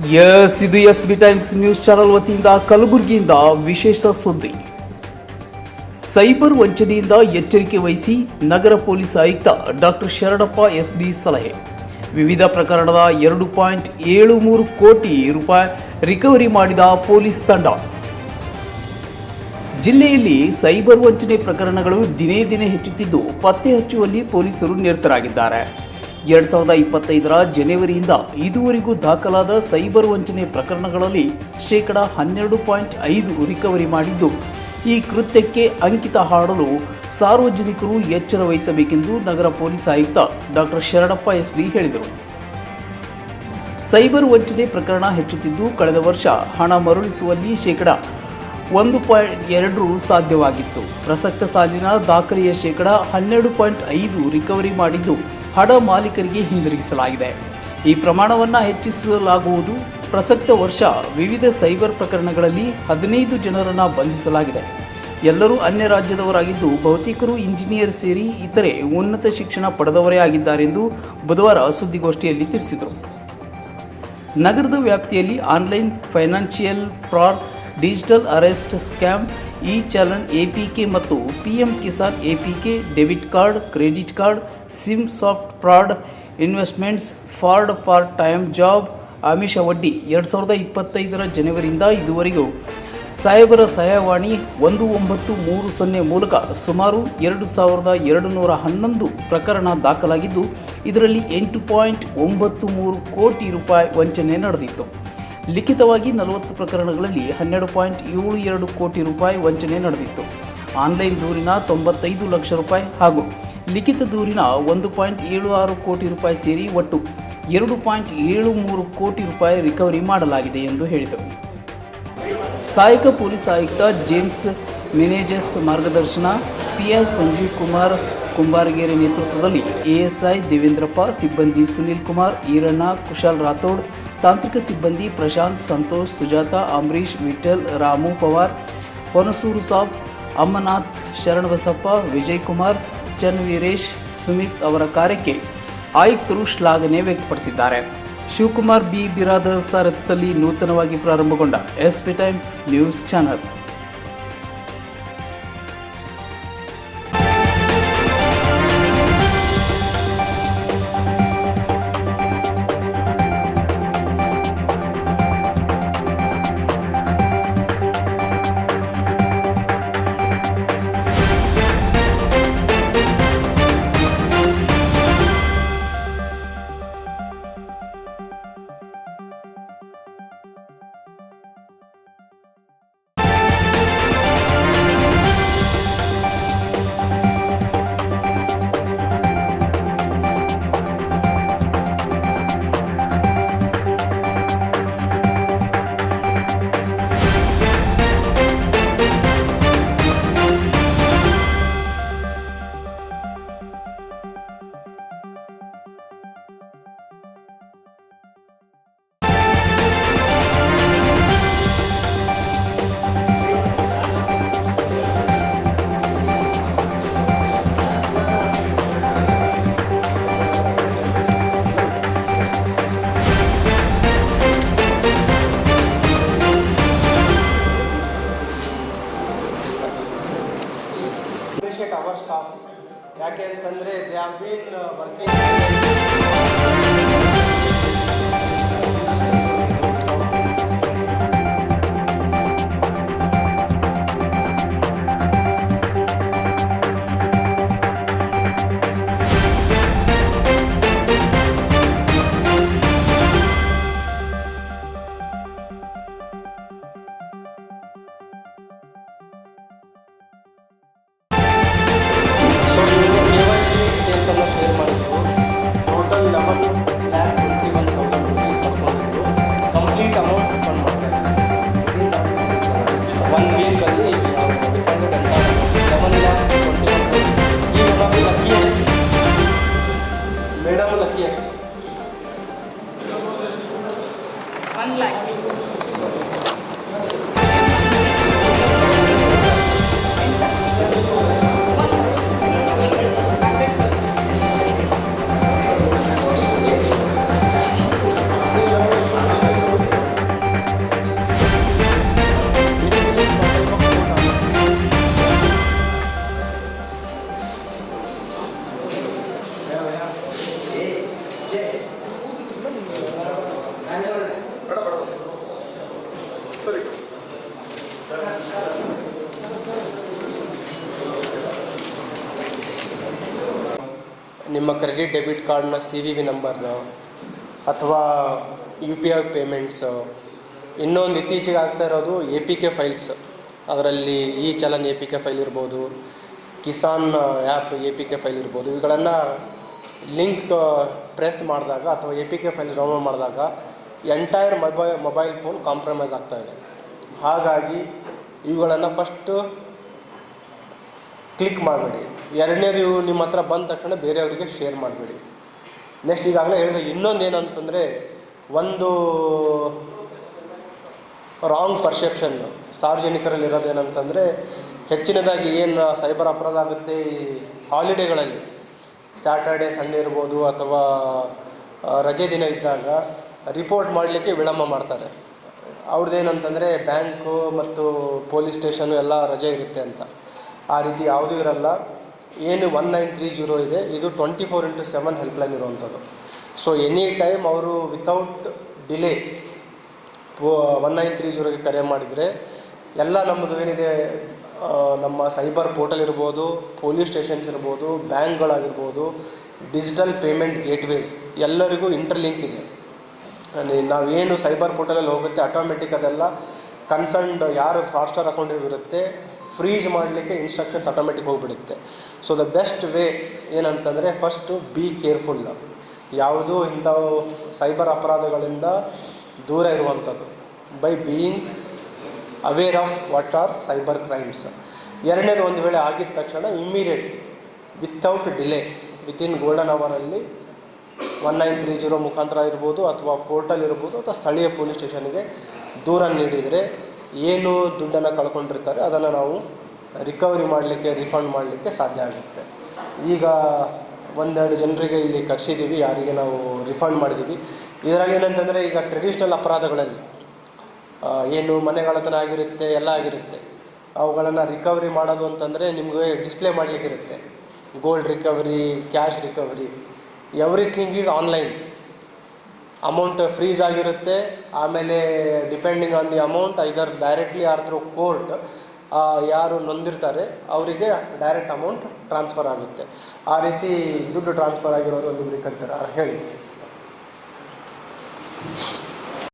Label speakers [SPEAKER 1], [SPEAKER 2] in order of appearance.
[SPEAKER 1] ಇದು SB times news channel ವತಿಯಿಂದ ಕಲಬುರಗಿಯಿಂದ ವಿಶೇಷ ಸುದ್ದಿ. ಸೈಬರ್ ವಂಚನೆಯಿಂದ ಎಚ್ಚರಿಕೆ ವಹಿಸಿ ನಗರ ಪೊಲೀಸ್ ಆಯುಕ್ತ ಡಾಕ್ಟರ್ ಶರಣಪ್ಪ SD ಸಲಹೆ. ವಿವಿಧ ಪ್ರಕರಣದ 2.73 ಕೋಟಿ ರೂಪಾಯಿ ರಿಕವರಿ ಮಾಡಿದ ಪೊಲೀಸ್ ತಂಡ. ಜಿಲ್ಲೆಯಲ್ಲಿ ಸೈಬರ್ ವಂಚನೆ ಪ್ರಕರಣಗಳು ದಿನೇ ದಿನೇ ಹೆಚ್ಚುತ್ತಿದ್ದು ಪತ್ತೆ ಹಚ್ಚುವಲ್ಲಿ ಪೊಲೀಸರು ನಿರತರಾಗಿದ್ದಾರೆ. 2025ರ ಜನವರಿಯಿಂದ ಇದುವರೆಗೂ ದಾಖಲಾದ ಸೈಬರ್ ವಂಚನೆ ಪ್ರಕರಣಗಳಲ್ಲಿ ಶೇಕಡ 12.5 ರಿಕವರಿ ಮಾಡಿದ್ದು, ಈ ಕೃತ್ಯಕ್ಕೆ ಅಂಕಿತ ಹಾಡಲು ಸಾರ್ವಜನಿಕರು ಎಚ್ಚರ ವಹಿಸಬೇಕೆಂದು ನಗರ ಪೊಲೀಸ್ ಆಯುಕ್ತ ಡಾಕ್ಟರ್ ಶರಣಪ್ಪ SD ಹೇಳಿದರು. ಸೈಬರ್ ವಂಚನೆ ಪ್ರಕರಣ ಹೆಚ್ಚುತ್ತಿದ್ದು, ಕಳೆದ ವರ್ಷ ಹಣ ಮರಳಿಸುವಲ್ಲಿ ಶೇಕಡ 1.2 ಸಾಧ್ಯವಾಗಿತ್ತು. ಪ್ರಸಕ್ತ ಸಾಲಿನ ದಾಖಲೆಯ ಶೇಕಡ 12.5 ರಿಕವರಿ ಮಾಡಿದ್ದು, ಹಣ ಮಾಲೀಕರಿಗೆ ಹಿಂದಿರುಗಿಸಲಾಗಿದೆ. ಈ ಪ್ರಮಾಣವನ್ನು ಹೆಚ್ಚಿಸಲಾಗುವುದು. ಪ್ರಸಕ್ತ ವರ್ಷ ವಿವಿಧ ಸೈಬರ್ ಪ್ರಕರಣಗಳಲ್ಲಿ 15 ಜನರನ್ನು ಬಂಧಿಸಲಾಗಿದೆ. ಎಲ್ಲರೂ ಅನ್ಯ ರಾಜ್ಯದವರಾಗಿದ್ದು, ಬಹುತೇಕರು ಇಂಜಿನಿಯರ್ ಸೇರಿ ಇತರೆ ಉನ್ನತ ಶಿಕ್ಷಣ ಪಡೆದವರೇ ಆಗಿದ್ದಾರೆಂದು ಬುಧವಾರ ಸುದ್ದಿಗೋಷ್ಠಿಯಲ್ಲಿ ತಿಳಿಸಿದರು. ನಗರದ ವ್ಯಾಪ್ತಿಯಲ್ಲಿ online financial fraud, digital arrest scam, ಇ-ಚಾಲನ್ APK ಮತ್ತು PM Kisan APK, debit card, credit card, sim soft fraud, investments fraud, part time job, ಆಮಿಷ ವಡ್ಡಿ 2025ರ ಜನವರಿಯಿಂದ ಇದುವರೆಗೂ ಸೈಬರ್ ಸಹಾಯವಾಣಿ 1930 ಮೂಲಕ ಸುಮಾರು 2211 ಪ್ರಕರಣ ದಾಖಲಾಗಿದ್ದು, ಇದರಲ್ಲಿ 8.93 ಕೋಟಿ ರೂಪಾಯಿ ವಂಚನೆ ನಡೆದಿತ್ತು. ಲಿಖಿತವಾಗಿ 40 ಪ್ರಕರಣಗಳಲ್ಲಿ 12.72 ಕೋಟಿ ರೂಪಾಯಿ ವಂಚನೆ ನಡೆದಿತ್ತು. ಆನ್ಲೈನ್ ದೂರಿನ 95 ಲಕ್ಷ ರೂಪಾಯಿ ಹಾಗೂ ಲಿಖಿತ ದೂರಿನ 1.76 ಕೋಟಿ ರೂಪಾಯಿ ಸೇರಿ ಒಟ್ಟು 2.73 ಕೋಟಿ ರೂಪಾಯಿ ರಿಕವರಿ ಮಾಡಲಾಗಿದೆ ಎಂದು ಹೇಳಿದರು. ಸಹಾಯಕ ಪೊಲೀಸ್ ಆಯುಕ್ತ ಜೇಮ್ಸ್ ಮೆನೇಜಸ್ ಮಾರ್ಗದರ್ಶನ, PI ಸಂಜೀವ್ ಕುಮಾರ್ ಕುಂಬಾರಗೇರಿ ನೇತೃತ್ವದಲ್ಲಿ ASI ದೇವೇಂದ್ರಪ್ಪ, ಸಿಬ್ಬಂದಿ ಸುನೀಲ್ ಕುಮಾರ್, ಈರಣ್ಣ, ಕುಶಾಲ್ ರಾಥೋಡ್, ತಾಂತ್ರಿಕ ಸಿಬ್ಬಂದಿ ಪ್ರಶಾಂತ್, ಸಂತೋಷ್, ಸುಜಾತ, ಅಂಬರೀಶ್, ವಿಠಲ್, ರಾಮು ಪವಾರ್, ಹೊನಸೂರು ಸಾಬ್, ಅಮ್ಮನಾಥ್, ಶರಣಬಸಪ್ಪ, ವಿಜಯ್ ಕುಮಾರ್, ಚನ್ವೀರೇಶ್, ಸುಮಿತ್ ಅವರ ಕಾರ್ಯಕ್ಕೆ ಆಯುಕ್ತರು ಶ್ಲಾಘನೆ ವ್ಯಕ್ತಪಡಿಸಿದ್ದಾರೆ. ಶಿವಕುಮಾರ್ B ಬಿರಾದರ್ ಸಾರಥ್ಯದಲ್ಲಿ ನೂತನವಾಗಿ ಪ್ರಾರಂಭಗೊಂಡ SB times news channel.
[SPEAKER 2] Our staff, ಯಾಕೆ ಅಂತಂದರೆ they have been working. ನಿಮ್ಮ ಕ್ರೆಡಿಟ್ ಡೆಬಿಟ್ ಕಾರ್ಡ್ನ CVV ನಂಬರ್ನ ಅಥವಾ UPI ಪೇಮೆಂಟ್ಸು. ಇನ್ನೊಂದು ಇತ್ತೀಚೆಗೆ ಆಗ್ತಾ ಇರೋದು APK ಫೈಲ್ಸ್. ಅದರಲ್ಲಿ ಈ ಚಲನ್ APK ಫೈಲ್ ಇರ್ಬೋದು, ಕಿಸಾನ್ ಆ್ಯಪ್ APK ಫೈಲ್ ಇರ್ಬೋದು. ಇವುಗಳನ್ನು ಲಿಂಕ್ ಪ್ರೆಸ್ ಮಾಡಿದಾಗ ಅಥವಾ APK ಫೈಲ್ ಡೌನ್ಲೋಡ್ ಮಾಡಿದಾಗ ಎಂಟೈರ್ ಮೊಬೈಲ್ ಫೋನ್ ಕಾಂಪ್ರಮೈಸ್ ಆಗ್ತಾಯಿದೆ. ಹಾಗಾಗಿ ಇವುಗಳನ್ನು ಫಸ್ಟು ಕ್ಲಿಕ್ ಮಾಡಬೇಡಿ. ಎರಡನೇದು, ಇವು ನಿಮ್ಮ ಹತ್ರ ಬಂದ ತಕ್ಷಣ ಬೇರೆಯವರಿಗೆ ಶೇರ್ ಮಾಡಬೇಡಿ. ನೆಕ್ಸ್ಟ್ ಈಗಾಗಲೇ ಹೇಳಿದೆ, ಇನ್ನೊಂದು ಏನಂತಂದರೆ, ಒಂದು ರಾಂಗ್ ಪರ್ಸೆಪ್ಷನ್ ಸಾರ್ವಜನಿಕರಲ್ಲಿ ಇರೋದೇನಂತಂದರೆ, ಹೆಚ್ಚಿನದಾಗಿ ಏನು ಸೈಬರ್ ಅಪರಾಧ ಆಗುತ್ತೆ ಈ ಹಾಲಿಡೇಗಳಲ್ಲಿ, ಸ್ಯಾಟರ್ಡೇ ಸಂಡೇ ಇರ್ಬೋದು ಅಥವಾ ರಜೆ ದಿನ ಇದ್ದಾಗ ರಿಪೋರ್ಟ್ ಮಾಡಲಿಕ್ಕೆ ವಿಳಂಬ ಮಾಡ್ತಾರೆ. ಅವ್ರದ್ದೇನಂತಂದರೆ ಬ್ಯಾಂಕು ಮತ್ತು ಪೊಲೀಸ್ ಸ್ಟೇಷನು ಎಲ್ಲ ರಜೆ ಇರುತ್ತೆ ಅಂತ. ಆ ರೀತಿ ಯಾವುದೂ ಇರಲ್ಲ. ಏನು 1930 ಇದೆ, ಇದು 24/7 ಹೆಲ್ಪ್ಲೈನ್ ಇರುವಂಥದ್ದು. ಸೊ ಎನಿ ಟೈಮ್ ಅವರು ವಿತೌಟ್ ಡಿಲೇ 1930ಗೆ ಕರೆ ಮಾಡಿದರೆ ಎಲ್ಲ ನಮ್ಮದು ಏನಿದೆ, ನಮ್ಮ ಸೈಬರ್ ಪೋರ್ಟಲ್ ಇರ್ಬೋದು, ಪೊಲೀಸ್ ಸ್ಟೇಷನ್ಸ್ ಇರ್ಬೋದು, ಬ್ಯಾಂಕ್ಗಳಾಗಿರ್ಬೋದು, ಡಿಜಿಟಲ್ ಪೇಮೆಂಟ್ ಗೇಟ್ವೇಸ್ ಎಲ್ಲರಿಗೂ ಇಂಟರ್ಲಿಂಕ್ ಇದೆ. ನಾವೇನು ಸೈಬರ್ ಪೋರ್ಟಲಲ್ಲಿ ಹೋಗುತ್ತೆ ಆಟೋಮೆಟಿಕ್ ಅದೆಲ್ಲ ಕನ್ಸರ್ನ್ಡ್ ಯಾರು ಫ್ರಾಡ್ಸ್ಟರ್ ಅಕೌಂಟ್ ಇರುತ್ತೆ ಫ್ರೀಜ್ ಮಾಡಲಿಕ್ಕೆ ಇನ್ಸ್ಟ್ರಕ್ಷನ್ಸ್ ಆಟೋಮೆಟಿಕ್ ಹೋಗಿಬಿಡುತ್ತೆ. ಸೊ ದ ಬೆಸ್ಟ್ ವೇ ಏನಂತಂದರೆ, ಫಸ್ಟು ಬಿ ಕೇರ್ಫುಲ್. ಯಾವುದೂ ಇಂಥವು ಸೈಬರ್ ಅಪರಾಧಗಳಿಂದ ದೂರ ಇರುವಂಥದ್ದು by being aware of what are cyber crimes. ಎರಡನೇದು, ಒಂದು ವೇಳೆ ಆಗಿದ ತಕ್ಷಣ immediate without delay within golden ಅವರಲ್ಲಿ 1930 ಮುಖಾಂತರ ಇರ್ಬೋದು ಅಥವಾ ಪೋರ್ಟಲ್ ಇರ್ಬೋದು ಅಥವಾ ಸ್ಥಳೀಯ ಪೊಲೀಸ್ ಸ್ಟೇಷನ್ಗೆ ದೂರ ನೀಡಿದರೆ ಏನು ದುಡ್ಡನ್ನು ಕಳ್ಕೊಂಡಿರ್ತಾರೆ ಅದನ್ನು ನಾವು ರಿಕವರಿ ಮಾಡಲಿಕ್ಕೆ, ರಿಫಂಡ್ ಮಾಡಲಿಕ್ಕೆ ಸಾಧ್ಯ ಆಗುತ್ತೆ. ಈಗ ಒಂದೆರಡು ಜನರಿಗೆ ಇಲ್ಲಿ ಕರೆಸಿದ್ದೀವಿ, ಯಾರಿಗೆ ನಾವು ರಿಫಂಡ್ ಮಾಡಿದ್ದೀವಿ. ಇದರಲ್ಲಿ ಏನಂತಂದರೆ, ಈಗ ಟ್ರೆಡಿಷ್ನಲ್ ಅಪರಾಧಗಳಲ್ಲಿ ಏನು ಮನೆಗಳತನ ಆಗಿರುತ್ತೆ, ಎಲ್ಲ ಆಗಿರುತ್ತೆ, ಅವುಗಳನ್ನು ರಿಕವರಿ ಮಾಡೋದು ಅಂತಂದರೆ ನಿಮಗೆ ಡಿಸ್ಪ್ಲೇ ಮಾಡಲಿಕ್ಕಿರುತ್ತೆ. Gold recovery, cash recovery, everything is online. Amount freeze ಆಗಿರುತ್ತೆ. ಆಮೇಲೆ depending on the amount either directly or through court ಯಾರು ನೊಂದಿರ್ತಾರೆ ಅವರಿಗೆ ಡೈರೆಕ್ಟ್ ಅಮೌಂಟ್ ಟ್ರಾನ್ಸ್ಫರ್ ಆಗುತ್ತೆ. ಆ ರೀತಿ ದುಡ್ಡು ಟ್ರಾನ್ಸ್ಫರ್ ಆಗಿರೋರು ಒಂದು ಕರೀತಾರೆ. ಹೇಳಿ.